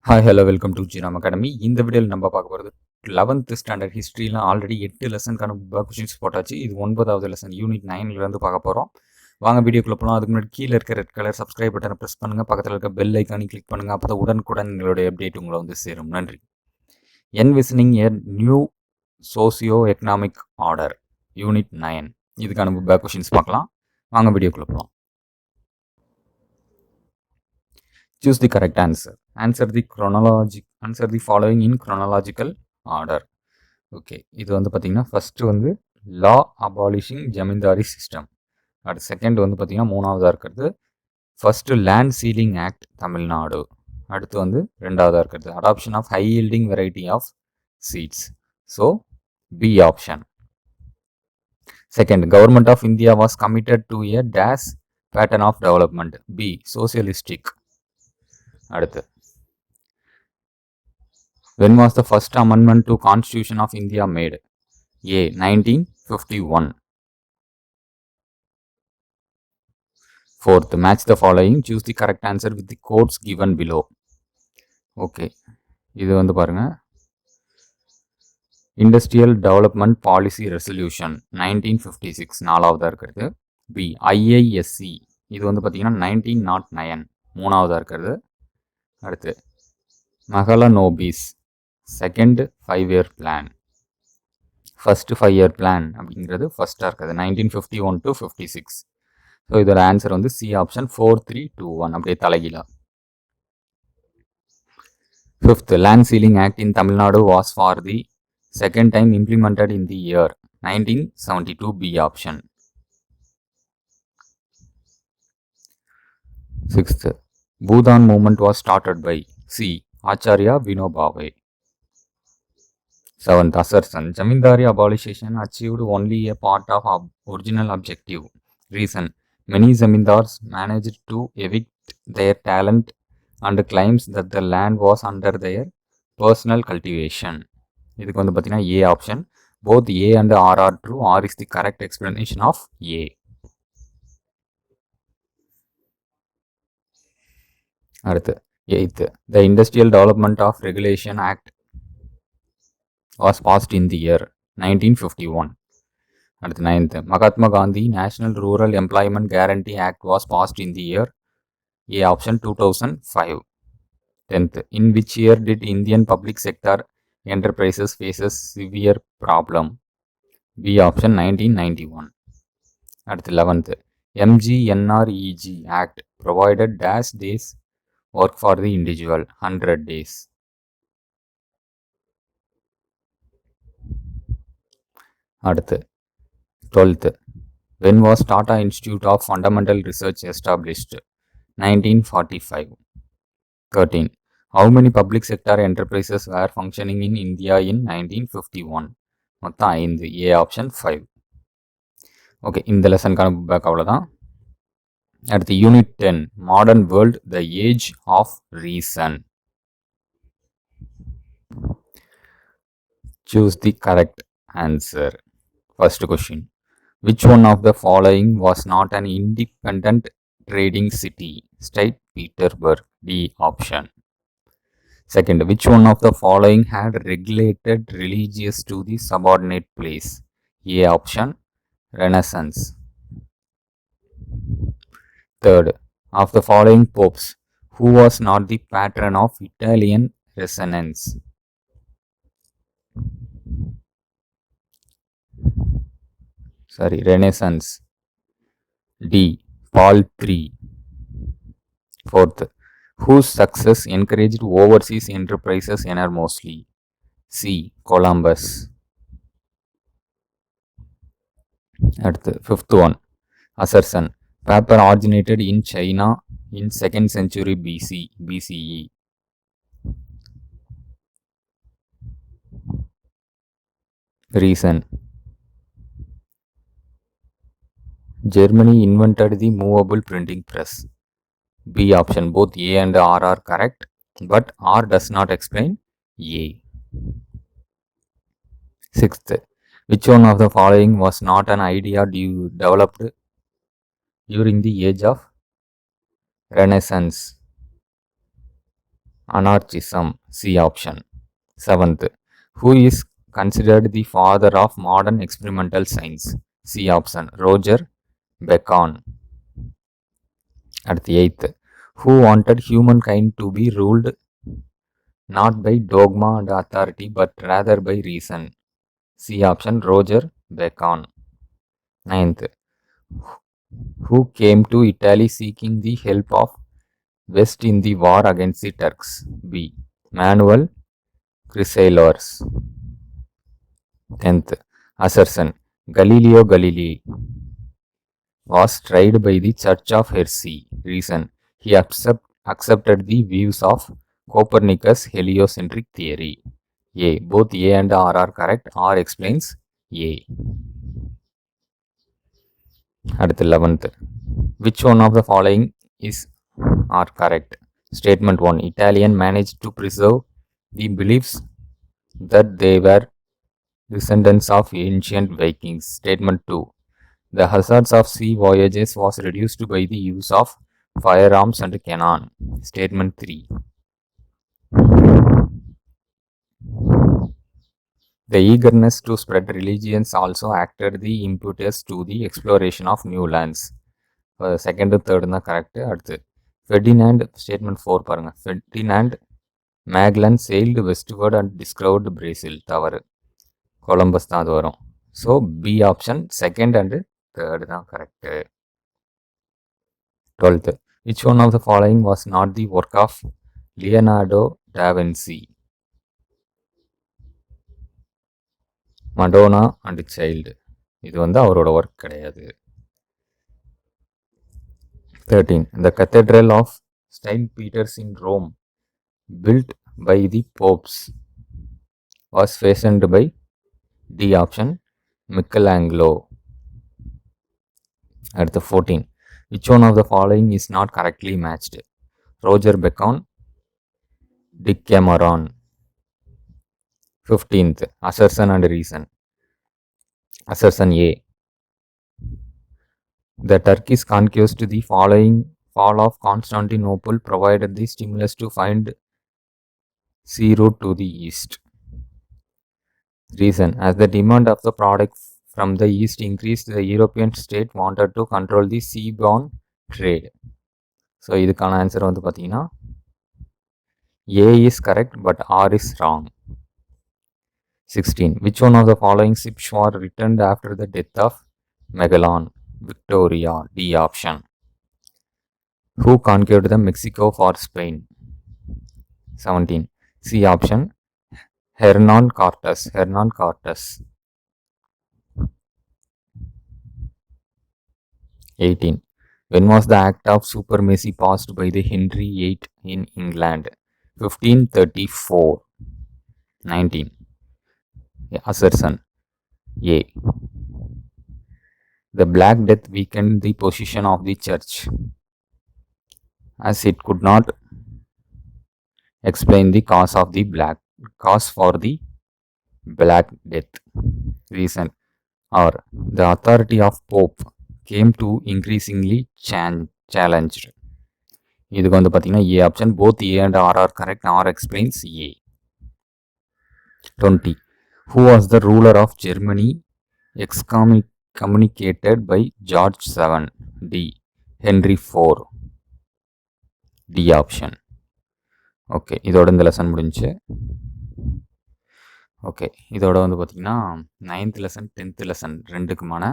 Hi hello welcome to ஜிராம் academy. இந்த வீடியோவில் நம்ம பார்க்க போகிறது 11th ஸ்டாண்டர்ட் ஹிஸ்ட்ரிலாம் ஆல்ரெடி 8 லெசனுக்கான கொஷின்ஸ் போட்டாச்சு. இது 9வது லெசன் யூனிட் 9லேருந்து பார்க்க போகிறோம். வாங்க வீடியோக்குள்ளே போகலாம். அதுக்கு முன்னாடி கீழே இருக்க ரெட் கலர் சப்ஸ்கிரைப் பட்டனை ப்ரெஸ் பண்ணுங்கள். பக்கத்தில் இருக்க பெல் ஐக்கானி கிளிக் பண்ணுங்கள். அப்போ தான் உடனுக்குடன் எங்களுடைய அப்டேட் உங்களை வந்து சேரும். நன்றி. Envisioning a new socio economic order unit 9 இதுக்கான கொஷின்ஸ் பார்க்கலாம். வாங்க வீடியோக்குள்ளே போகலாம். Choose the correct answer. Answer the following in chronological order. Okay, இது வந்து பார்த்தீங்கன்னா ஃபஸ்ட்டு வந்து லா அபாலிஷிங் ஜமீன்தாரி சிஸ்டம். அடுத்து செகண்ட் வந்து பார்த்தீங்கன்னா மூணாவதாக இருக்கிறது first land ceiling act Tamil Nadu. அடுத்து வந்து ரெண்டாவதாக இருக்கிறது adoption of high yielding variety of seeds. So B option. Second, government of India was committed to a days pattern of development. B socialistic. அடுத்து, when was the first amendment to Constitution of India made? A 1951. Fourth, match the following. Choose the correct answer with the quotes given below. Okay, இது வந்து பாருங்க, industrial development policy resolution 1956 நாலாவதாக இருக்கிறது. B IISc, இது வந்து பார்த்தீங்கன்னா 1909 மூணாவதாக இருக்கிறது. அடுத்து Mahalanobis second 5-year plan. First 5-year plan அப்படிங்கிறது ஃபஸ்ட்டாக இருக்குது 1951 to 56. ஸோ இதோட ஆன்சர் வந்து சி ஆப்ஷன் 4321 அப்படியே தலைகீழா. Fifth, land ceiling act in Tamil Nadu was for the second time implemented in the year 1972. B option. Sixth, Bhoodan movement was started by. C Acharya Vinoba Bhave. Seventh, assertion. Jamindari abolition achieved only a part of original objective. Reason. Many zamindars managed to evict their talent and claims that the land was under their personal cultivation. இதுக்கு வந்து பார்த்தீங்கன்னா A option. Both A and R are true. R is the correct explanation of A. அடுத்து 8th, the Industrial Development of Regulation Act was passed in the year 1951. அடுத்து 9th, Mahatma Gandhi National Rural Employment Guarantee Act was passed in the year. A option 2005. 10th, in which year did Indian public sector enterprises faces severe problem? B option 1991. அடுத்து 11th, MGNREG Act provided dash days work for the individual 100 days. அடுத்து 12th, when was Tata Institute of Fundamental Research established? 1945. 13, how many public sector enterprises were functioning in India in 1951? மொத்தம் 5. A option 5. Okay, இந்த லெசனுக்கான பேக் அவ்வளோதான். அடுத்து unit 10, modern world the age of reason. Choose the correct answer. First question, which one of the following was not an independent trading city? St. Petersburg. D option. Second, which one of the following had regulated religious to the subordinate place? A option, Renaissance. Third, of the following popes, who was not the patron of Italian Renaissance? Renaissance. D. Paul III. Fourth, whose success encouraged overseas enterprises enormously? C. Columbus. Fifth one, assertion. Paper originated in China in 2nd century BCE. Reason. Germany invented the movable printing press. B option. Both A and R are correct, but R does not explain A. Sixth, which one of the following was not an idea developed during the age of Renaissance? anarchism, C option. 7th, who is considered the father of modern experimental science? C option, Roger Bacon. At the 8th, who wanted humankind to be ruled not by dogma and authority but rather by reason? C option, Roger Bacon. 9th, who came to Italy seeking the help of West in the war against the Turks? B. Manuel Chrysalis. 10th, assertion, Galileo Galilei was tried by the Church of Heresy. Reason, he accepted the views of Copernicus heliocentric theory. A. Both A and R are correct. R explains A. At the 11th, which one of the following are correct? Statement 1, Italian managed to preserve the beliefs that they were descendants of ancient Vikings. Statement 2, the hazards of sea voyages was reduced by the use of firearms and cannon. Statement 3, the eagerness to spread religions also acted the impetus to the exploration of new lands. Second and third தான் correct. அடுத்து Ferdinand, statement 4 பாருங்க. Ferdinand Magellan sailed westward and discovered Brazil. தவறு, Columbus தான் அது வரும். So B option second and third தான் correct. 12th, which one of the following was not the work of Leonardo da Vinci? Madonna and child, இது வந்து அவரோட work கிடையாது. 13, the cathedral of St. Peter's in Rome, built by the popes, was fashioned by D option, Michelangelo. At the 14, which one of the following is not correctly matched? Roger Bacon, Decameron. 15th, assertion and reason. Assertion A, the Turkish conquest the following fall of Constantinople provided the stimulus to find sea route to the east. Reason, as the demand of the product from the east increased, the European state wanted to control the seaborne trade. So இதுக்கான answer வந்து பார்த்தீங்கன்னா A is correct but R is wrong. 16, which one of the following ships were returned after the death of Magellan? Victoria. D option. Who conquered the Mexico for Spain? 17, C option, Hernan Cortes. 18, when was the act of supremacy passed by the Henry VIII in England? 1534. 19, assertion A, the Black Death weakened the position of the church as it could not explain the cause for the Black Death. Reason, or the authority of Pope came to increasingly challenged. இதுக்கு வந்து பார்த்தீங்கன்னா A option, both A and R are correct. R explains A. 20, who was the ruler of Germany excommunicated by George VII? D. Henry IV. D option. Okay, இதோட இந்த lesson முடிஞ்சு. Okay, இதோட வந்து பார்த்திங்கன்னா 9th lesson 10th lesson ரெண்டுக்குமான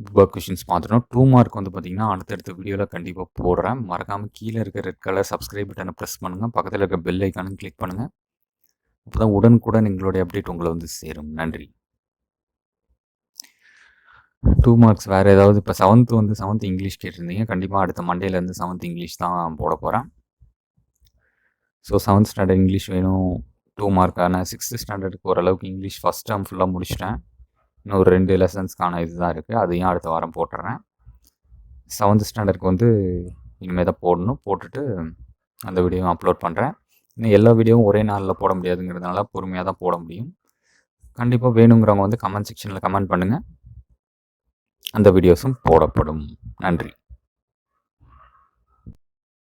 book questions பார்த்துட்டோம். 2 mark வந்து பார்த்திங்கன்னா அடுத்தடுத்த வீடியோவில் கண்டிப்பாக போடுறேன். மறக்காமல் கீழே இருக்க ரெட் கலர் சப்ஸ்கிரைப் பட்டனை ப்ரெஸ் பண்ணுங்கள். பக்கத்தில் இருக்க பெல் ஐக்கானும் கிளிக் பண்ணுங்கள். அப்போ தான் உடனுக்குடன் எங்களுடைய அப்டேட் உங்களை வந்து சேரும். நன்றி. 2 மார்க்ஸ் வேறு ஏதாவது இப்போ 7th இங்கிலீஷ் கேட்டிருந்தீங்க. கண்டிப்பாக அடுத்த மண்டேலேருந்து 7th இங்கிலீஷ் தான் போட போகிறேன். ஸோ 7th ஸ்டாண்டர்ட் இங்கிலீஷ் வேணும் 2 மார்க்கான. 6th ஸ்டாண்டர்டுக்கு ஓரளவுக்கு இங்கிலீஷ் ஃபஸ்ட் டேர்ம் ஃபுல்லாக முடிச்சிட்டேன். இன்னும் 2 லெசன்ஸ்க்கான இது தான் இருக்குது. அதையும் அடுத்த வாரம் போட்டுறேன். 7th ஸ்டாண்டர்டுக்கு வந்து இனிமேல் தான் போட்டுட்டு அந்த வீடியோவும் அப்லோட் பண்ணுறேன். இன்னும் எல்லா வீடியோவும் ஒரே நாளில் போட முடியாதுங்கிறதுனால பொறுமையாக தான் போட முடியும். கண்டிப்பாக வேணுங்கிறவங்க வந்து கமெண்ட் செக்ஷனில் கமெண்ட் பண்ணுங்கள். அந்த வீடியோஸும் போடப்படும். நன்றி.